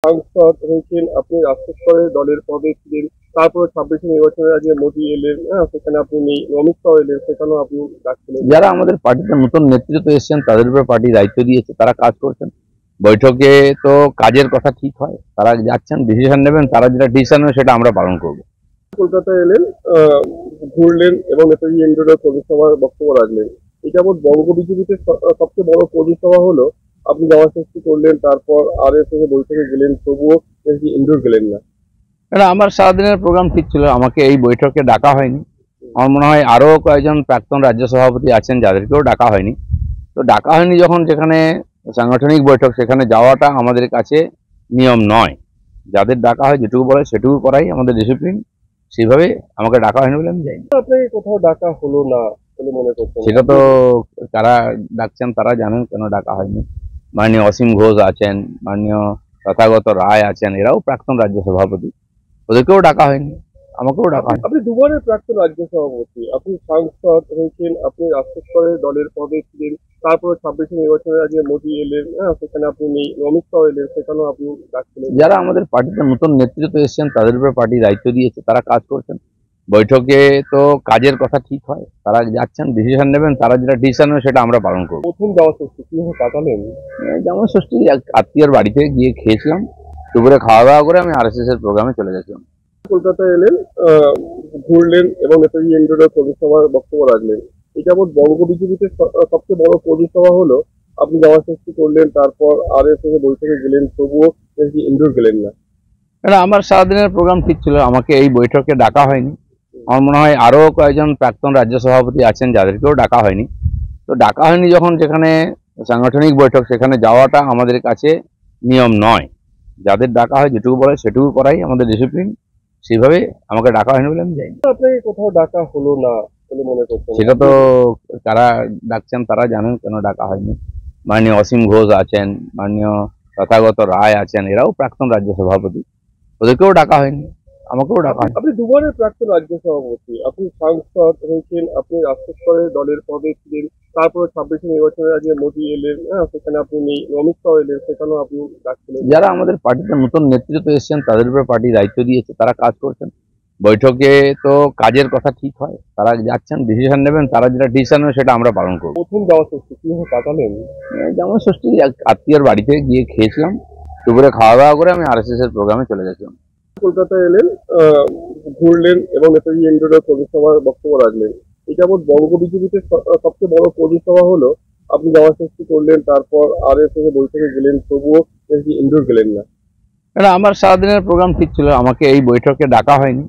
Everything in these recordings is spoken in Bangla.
সাংসদ হয়েছেন, আপনি রাষ্ট্র স্তরের দলের পদে ছিলেন। তারপরে 26 নির্বাচনের আগে মোদী এলেন, সেখানে আপনি নেই। অমিত শাহ এলেন, সেখানেও আপনি ডাকছিলেন। যারা আমাদের পার্টিতে নতুন নেতৃত্ব এসেছেন তাদের উপরে পার্টি দায়িত্ব দিয়েছে, তারা কাজ করছেন। বৈঠকে তো কাজের কথা ঠিক হয়, তারা যাচ্ছেন, ডিসিশন নেবেন, তারা যেটা ডিসিশন নেবে সেটা আমরা পালন করব। কলকাতায় এলেন, ঘুরলেন এবং নেতাজি ইন্ডোরের পরিষেবার বক্তব্য রাখলেন। এই যাবৎ বঙ্গ বিজেপিতে সবচেয়ে বড় পরিষেবা হলো আপনি জামা ষষ্ঠী করলেন, তারপর RSS এর বৈঠকে গেলেন, তবুও নেতাজি ইন্ডোর গেলেন না। কারণ আমার সারাদিনের প্রোগ্রাম ঠিক ছিল, আমাকে এই বৈঠকে ডাকা হয়নি। আমার মনে হয় আরো কয়েকজন প্রাক্তন রাজ্য সভাপতি আছেন যাদেরকেও ডাকা হয়নি। তো ডাকা হয়নি যখন, যেখানে সাংগঠনিক বৈঠক, সেখানে যাওয়াটা আমাদের কাছে নিয়ম নয়। যাদের ডাকা হয় যেটুকু বলে সেটুকু করাই আমাদের ডিসিপ্লিন। সেইভাবে আমাকে ডাকা হয়নি বলে আমি যাইনি। আপনাকে কোথাও ডাকা হলো না বলে মনে করছেন? সেটা তো কারা ডাকছেন তারা জানেন কেন ডাকা হয়নি। মাননীয় অসীম ঘোষ আছেন, মাননীয় তথাগত রায় আছেন, এরাও প্রাক্তন রাজ্য সভাপতি, ওদেরকেও ডাকা হয়নি, আমাকেও ডাকা হয়নি। আপনি দুবারের প্রাক্তন রাজ্য সভাপতি, আপনি সাংসদ হয়েছেন, আপনি রাষ্ট্র স্তরের দলের পদে ছিলেন। তারপরে 26 নির্বাচনের আগে মোদী এলেন, সেখানে আপনি নেই। অমিত শাহ এলেন, সেখানেও আপনি ডাকছিলেন। যারা আমাদের পার্টিতে নতুন নেতৃত্ব এসেছেন তাদের উপরে পার্টি দায়িত্ব দিয়েছে, তারা কাজ করছেন। বৈঠকে তো কাজের কথা ঠিক হয়, তারা যাচ্ছেন, ডিসিশন নেবেন, তারা যেটা ডিসিশন নেবে সেটা আমরা পালন করব। প্রথম যাওয়া ষষ্ঠী কিভাবে কাটালেন? যেমন ষষ্ঠী এক আত্মীয়র বাড়িতে গিয়ে খেয়েছিলাম, দুপুরে খাওয়া দাওয়া করে আমি RSS এর প্রোগ্রামে চলে গেছিলাম। কলকাতায় এলেন, ঘুরলেন এবং নেতাজি ইন্ডোরের পরিষেবার বক্তব্য রাখলেন। এই যাবৎ বঙ্গ বিজেপিতে সবচেয়ে বড় পরিষেবা হলো আপনি জামা ষষ্ঠী করলেন, তারপর RSS এর বৈঠকে গেলেন, তবুও নেতাজি ইন্ডোর গেলেন না। কারণ আমার সারাদিনের প্রোগ্রাম ঠিক ছিল, আমাকে এই বৈঠকে ডাকা হয়নি। আমার মনে হয় আরো কয়েকজন প্রাক্তন রাজ্য সভাপতি আছেন যাদেরকেও ডাকা হয়নি। তো ডাকা হয়নি যখন, যেখানে সাংগঠনিক বৈঠক, সেখানে যাওয়াটা আমাদের কাছে নিয়ম নয়। যাদের ডাকা হয় যেটুকু বলে সেটুকু করাই আমাদের ডিসিপ্লিন। সেইভাবে আমাকে ডাকা হয়নি বলে আমি যাইনি। আপনাকে কোথাও ডাকা হলো না বলে মনে করছেন? সেটা তো কারা ডাকছেন তারা জানেন কেন ডাকা হয়নি। মাননীয় অসীম ঘোষ আছেন, মাননীয় তথাগত রায় আছেন, এরাও প্রাক্তন রাজ্য সভাপতি, ওদেরকেও ডাকা হয়নি, আমাকেও ডাকা হয়নি। আপনি দুবারের প্রাক্তন রাজ্য সভাপতি, আপনি সাংসদ হয়েছেন, আপনি রাষ্ট্র স্তরের দলের পদে ছিলেন। তারপরে 26 নির্বাচনের আগে মোদী এলেন, সেখানে আপনি নেই। অমিত শাহ এলেন, সেখানেও আপনি ডাকছিলেন। যারা আমাদের পার্টিতে নতুন নেতৃত্ব এসেছেন তাদের উপরে পার্টি দায়িত্ব দিয়েছে, তারা কাজ করছেন। বৈঠকে তো কাজের কথা ঠিক হয়, তারা যাচ্ছেন, ডিসিশন নেবেন, তারা যেটা ডিসিশন নেবে সেটা আমরা পালন করব। প্রথম যাওয়া ষষ্ঠী কিভাবে কাটালেন? যেমন ষষ্ঠী এক আত্মীয়র বাড়িতে গিয়ে খেয়েছিলাম, দুপুরে খাওয়া দাওয়া করে আমি RSS এর প্রোগ্রামে চলে গেছিলাম। কলকাতায় এলেন, ঘুরলেন এবং নেতাজি ইন্ডোরের পরিষেবার বক্তব্য রাখলেন। এই যাবৎ বঙ্গ বিজেপিতে সবচেয়ে বড় পরিষেবা হলো আপনি জামা ষষ্ঠী করলেন, তারপর RSS এর বৈঠকে গেলেন, তবুও নেতাজি ইন্ডোর গেলেন না। কারণ আমার সারাদিনের প্রোগ্রাম ঠিক ছিল, আমাকে এই বৈঠকে ডাকা হয়নি।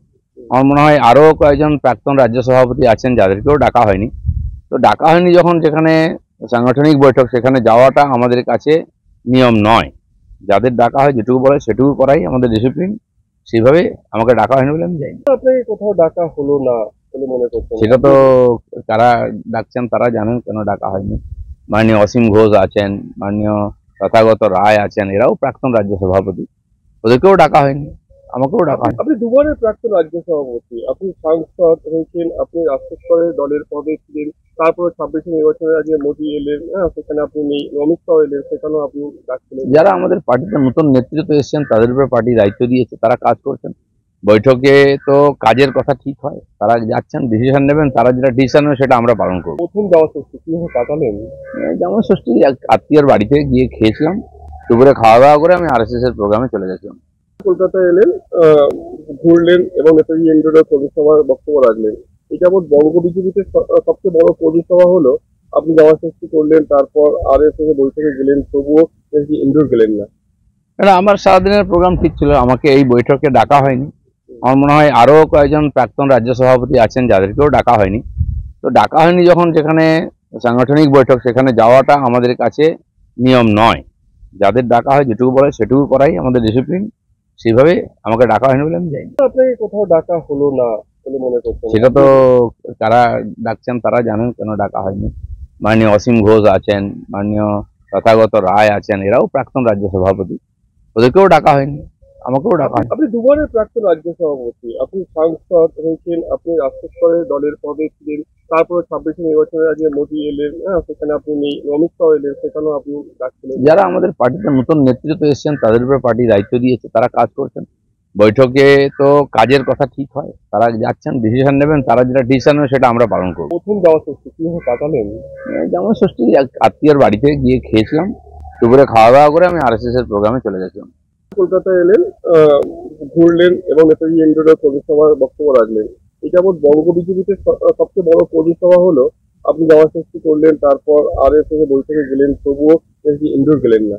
আমার মনে হয় আরো কয়েকজন প্রাক্তন রাজ্য সভাপতি আছেন যাদেরকেও ডাকা হয়নি। তো ডাকা হয়নি যখন, যেখানে সাংগঠনিক বৈঠক, সেখানে যাওয়াটা আমাদের কাছে নিয়ম নয়। যাদের ডাকা হয় যেটুকু বলে সেটুকু করাই আমাদের ডিসিপ্লিন। সেইভাবে আমাকে ডাকা হয়নি বলে আমি যাইনি। আপনাকে কোথাও ডাকা হলো না বলে মনে করছেন? সেটা তো কারা ডাকছেন তারা জানেন কেন ডাকা হয়নি। মাননীয় অসীম ঘোষ আছেন, মাননীয় তথাগত রায় আছেন, এরাও প্রাক্তন রাজ্য সভাপতি, ওদেরকেও ডাকা হয়নি, আমাকেও ডাকা হয়নি। আপনি দুবারের প্রাক্তন রাজ্য সভাপতি, আপনি সাংসদ হয়েছেন, আপনি রাষ্ট্র স্তরের দলের পদে ছিলেন। তারপরে 26 নির্বাচনের আগে মোদী এলেন, সেখানে আপনি নেই। অমিত শাহ এলেন, সেখানেও আপনি ডাকছিলেন। যারা আমাদের পার্টিতে নতুন নেতৃত্ব এসেছেন তাদের উপরে পার্টি দায়িত্ব দিয়েছে, তারা কাজ করছেন। বৈঠকে তো কাজের কথা ঠিক হয়, তারা যাচ্ছেন, ডিসিশন নেবেন, তারা যেটা ডিসিশন নেবে সেটা আমরা পালন করব। প্রথম যাওয়া ষষ্ঠী কিভাবে কাটালেন? যেমন ষষ্ঠী এক আত্মীয়র বাড়িতে গিয়ে খেয়েছিলাম, দুপুরে খাওয়া দাওয়া করে আমি RSS এর প্রোগ্রামে চলে গেছিলাম। কলকাতায় এলেন, ঘুরলেন এবং নেতাজি ইন্ডোরের পরিষেবার বক্তব্য রাখলেন। এই যাবৎ বঙ্গ বিজেপিতে সবচেয়ে বড় পরিষেবা হলো আপনি জামা ষষ্ঠী করলেন, তারপর RSS এর বৈঠকে গেলেন, তবুও নেতাজি ইন্ডোর গেলেন না। কারণ আমার সারাদিনের প্রোগ্রাম ঠিক ছিল, আমাকে এই বৈঠকে ডাকা হয়নি। আমার মনে হয় আরো কয়েকজন প্রাক্তন রাজ্য সভাপতি আছেন যাদেরকেও ডাকা হয়নি। তো ডাকা হয়নি যখন, যেখানে সাংগঠনিক বৈঠক, সেখানে যাওয়াটা আমাদের কাছে নিয়ম নয়। যাদের ডাকা হয় যেটুকু বলে সেটুকু করাই আমাদের ডিসিপ্লিন। সেইভাবে আমাকে ডাকা হয়নি বলে আমি যাইনি। আপনাকে কোথাও ডাকা হলো না বলে মনে করছেন? সেটা তো কারা ডাকছেন তারা জানেন কেন ডাকা হয়নি। মাননীয় অসীম ঘোষ আছেন, মাননীয় তথাগত রায় আছেন, এরাও প্রাক্তন রাজ্য সভাপতি, ওদেরকেও ডাকা হয়নি, আমাকেও ডাকা হয়। আপনি দুবারের প্রাক্তন রাজ্য সভাপতি, আপনি সাংসদ হয়েছেন, আপনি রাষ্ট্র স্তরের দলের পদে ছিলেন, তারপরে 26 নির্বাচনের আগে মোদী এলেন, হ্যাঁ সেখানে আপনি নেই, অমিত শাহ এলেন, সেখানেও আপনি ডাকছিলেন। যারা আমাদের পার্টিতে নতুন নেতৃত্ব এসেছেন তাদের উপরে পার্টি দায়িত্ব দিয়েছে, তারা কাজ করছেন। বৈঠকে তো কাজের কথা ঠিক হয়, তারা যাচ্ছেন, ডিসিশন নেবেন, তারা যেটা ডিসিশন নেবে সেটা আমরা পালন করবো। প্রথম যাওয়া ষষ্ঠী কিভাবে কাটালেন? যেমন ষষ্ঠী এক আত্মীয়র বাড়িতে গিয়ে খেয়েছিলাম, দুপুরে খাওয়া দাওয়া করে আমি আরএসএস এর প্রোগ্রামে চলে গেছিলাম। কলকাতায় এলেন, ঘুরলেন এবং নেতাজি ইন্ডোরের কর্মী সভার বক্তব্য রাখলেন। এই যাবৎ বঙ্গ বিজেপিতে সবচেয়ে বড় কর্মী সভা হলো, আপনি জামা ষষ্ঠী করলেন, তারপর আরএসএস এর বৈঠকে গেলেন, তবুও নেতাজি ইন্ডোর গেলেন না।